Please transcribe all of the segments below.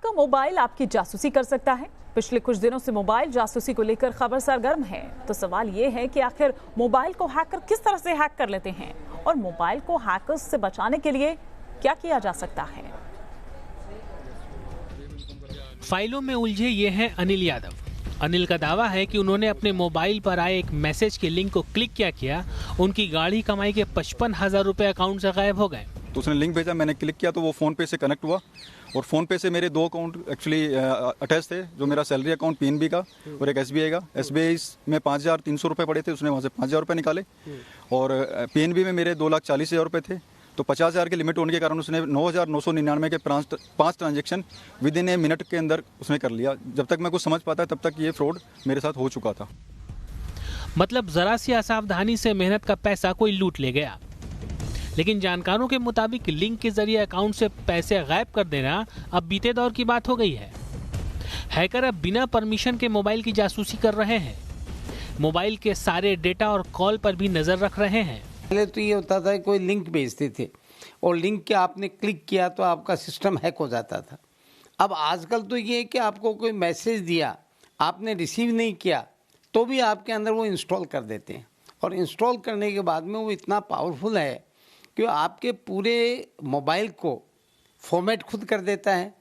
आपका मोबाइल आपकी जासूसी कर सकता है। पिछले कुछ दिनों से मोबाइल जासूसी को लेकर खबर सरगर्म है। तो सवाल ये है कि आखिर मोबाइल को हैकर किस तरह से हैक कर लेते हैं और मोबाइल को हैकर्स से बचाने के लिए क्या किया जा सकता है। फाइलों में उलझे ये हैं अनिल यादव। अनिल का दावा है कि उन्होंने अपने मोबाइल पर आए एक मैसेज के लिंक को क्लिक किया उनकी गाढ़ी कमाई के 55,000 रुपए अकाउंट से गायब हो गए। तो उसने लिंक भेजा, मैंने क्लिक किया तो वो फ़ोन पे से कनेक्ट हुआ और फ़ोन पे से मेरे 2 अकाउंट एक्चुअली अटैच थे, जो मेरा सैलरी अकाउंट पीएनबी का और एक एसबीआई का। एसबीआई में 5,300 रुपये पड़े थे, उसने वहाँ से 5,000 रुपये निकाले और पीएनबी में मेरे 2,40,000 रुपये थे। तो 50,000 की लिमिट होने के कारण उसने 9,999 के 5 transaction with in a minute के अंदर उसने कर लिया। जब तक मैं कुछ समझ पाता तब तक ये फ्रॉड मेरे साथ हो चुका था। मतलब जरा सी असावधानी से मेहनत का पैसा कोई लूट ले गया। लेकिन जानकारों के मुताबिक लिंक के जरिए अकाउंट से पैसे गायब कर देना अब बीते दौर की बात हो गई है। हैकर अब बिना परमिशन के मोबाइल की जासूसी कर रहे हैं। मोबाइल के सारे डेटा और कॉल पर भी नजर रख रहे हैं। पहले तो ये होता था कोई लिंक भेजते थे और लिंक के आपने क्लिक किया तो आपका सिस्टम हैक हो जाता था। अब आजकल तो ये है कि आपको कोई मैसेज दिया, आपने रिसीव नहीं किया तो भी आपके अंदर वो इंस्टॉल कर देते हैं और इंस्टॉल करने के बाद में वो इतना पावरफुल है कि आपके पूरे मोबाइल को फॉर्मेट खुद कर देता है,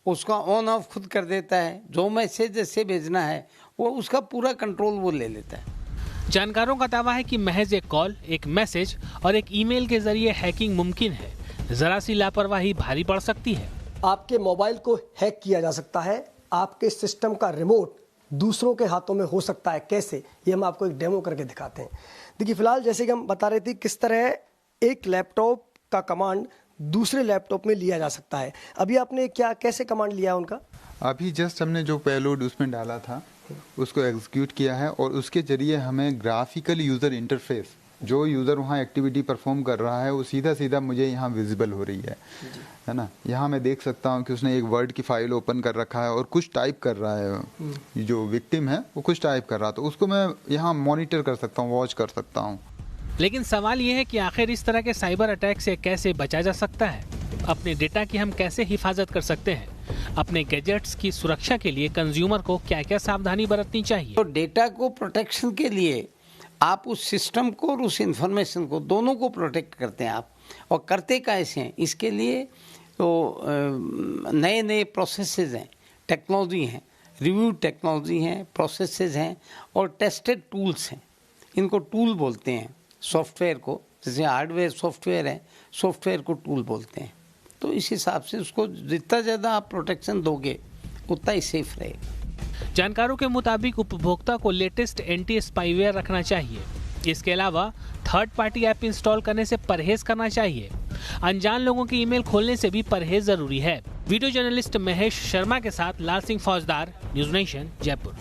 उसका ऑन ऑफ खुद कर देता है, जो मैसेज जैसे भेजना है वो उसका पूरा कंट्रोल वो ले लेता है। जानकारों का दावा है कि महज एक कॉल, एक मैसेज और एक ईमेल के जरिए हैकिंग मुमकिन है। जरा सी लापरवाही भारी पड़ सकती है। आपके मोबाइल को हैक किया जा सकता है। आपके सिस्टम का रिमोट दूसरों के हाथों में हो सकता है। कैसे, ये हम आपको एक डेमो करके दिखाते हैं। देखिए, फिलहाल जैसे कि हम बता रहे थे किस तरह एक लैपटॉप का कमांड दूसरे लैपटॉप में लिया जा सकता है। अभी आपने कैसे कमांड लिया उनका? अभी जस्ट हमने जो पेलोड उसमें डाला था उसको एग्जीक्यूट किया है और उसके जरिए हमें ग्राफिकल यूज़र इंटरफेस, जो यूज़र वहाँ एक्टिविटी परफॉर्म कर रहा है वो सीधा मुझे यहाँ विजिबल हो रही है ना। यहाँ मैं देख सकता हूँ कि उसने एक वर्ड की फाइल ओपन कर रखा है और कुछ टाइप कर रहा है। जो विक्टिम है वो कुछ टाइप कर रहा, तो उसको मैं यहाँ मॉनिटर कर सकता हूँ, वॉच कर सकता हूँ। लेकिन सवाल यह है कि आखिर इस तरह के साइबर अटैक से कैसे बचा जा सकता है। अपने डेटा की हम कैसे हिफाजत कर सकते हैं। अपने गैजेट्स की सुरक्षा के लिए कंज्यूमर को क्या क्या सावधानी बरतनी चाहिए। तो डेटा को प्रोटेक्शन के लिए आप उस सिस्टम को और उस इंफॉर्मेशन को दोनों को प्रोटेक्ट करते हैं आप, और करते कैसे हैं इसके लिए तो नए प्रोसेसेस हैं, टेक्नोलॉजी हैं, रिव्यू टेक्नोलॉजी हैं, प्रोसेसेस हैं और टेस्टेड टूल्स हैं। इनको टूल बोलते हैं सॉफ्टवेयर को, जैसे हार्डवेयर सॉफ्टवेयर है, सॉफ्टवेयर को टूल बोलते हैं। तो इस हिसाब से उसको जितना ज़्यादा आप प्रोटेक्शन दोगे उतना ही सेफ रहेगा। जानकारों के मुताबिक उपभोक्ता को लेटेस्ट एंटी स्पाईवेयर रखना चाहिए। इसके अलावा थर्ड पार्टी ऐप इंस्टॉल करने से परहेज करना चाहिए। अनजान लोगों की ईमेल खोलने से भी परहेज जरूरी है। वीडियो जर्नलिस्ट महेश शर्मा के साथ लाल सिंह फौजदार, न्यूज़ नेशन, जयपुर।